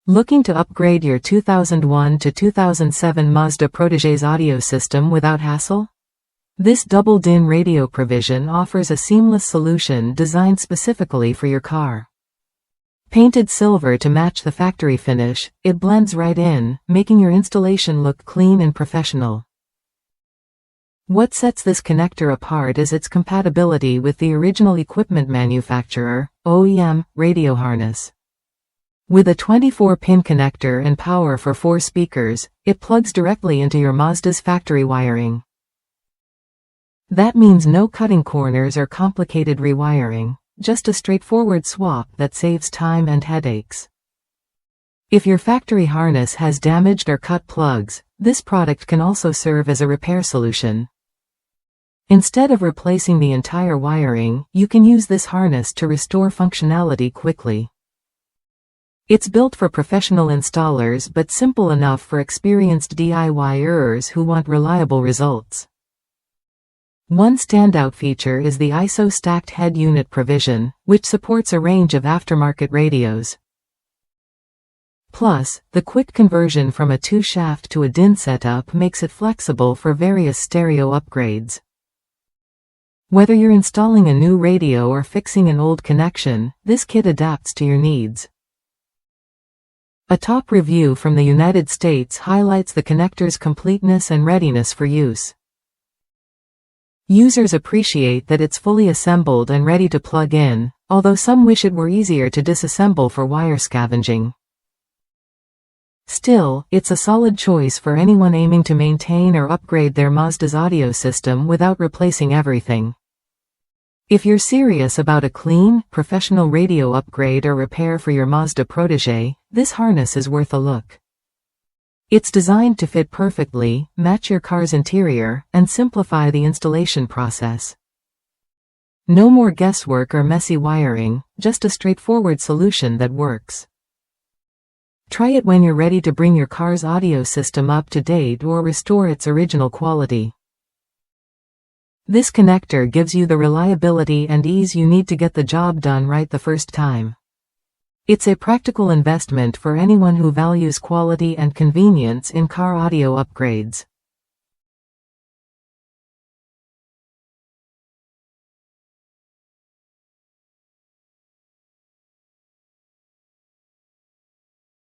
Looking to upgrade your 2001 to 2007 Mazda Protege's audio system without hassle? This double-DIN radio provision offers a seamless solution designed specifically for your car. Painted silver to match the factory finish, it blends right in, making your installation look clean and professional. What sets this connector apart is its compatibility with the original equipment manufacturer, OEM, radio harness. With a 24-pin connector and power for 4 speakers, it plugs directly into your Mazda's factory wiring. That means no cutting corners or complicated rewiring, just a straightforward swap that saves time and headaches. If your factory harness has damaged or cut plugs, this product can also serve as a repair solution. Instead of replacing the entire wiring, you can use this harness to restore functionality quickly. It's built for professional installers but simple enough for experienced DIYers who want reliable results. One standout feature is the ISO stacked head unit provision, which supports a range of aftermarket radios. Plus, the quick conversion from a 2-shaft to a DIN setup makes it flexible for various stereo upgrades. Whether you're installing a new radio or fixing an old connection, this kit adapts to your needs. A top review from the United States highlights the connector's completeness and readiness for use. Users appreciate that it's fully assembled and ready to plug in, although some wish it were easier to disassemble for wire scavenging. Still, it's a solid choice for anyone aiming to maintain or upgrade their Mazda's audio system without replacing everything. If you're serious about a clean, professional radio upgrade or repair for your Mazda Protege, this harness is worth a look. It's designed to fit perfectly, match your car's interior, and simplify the installation process. No more guesswork or messy wiring, just a straightforward solution that works. Try it when you're ready to bring your car's audio system up to date or restore its original quality. This connector gives you the reliability and ease you need to get the job done right the first time. It's a practical investment for anyone who values quality and convenience in car audio upgrades.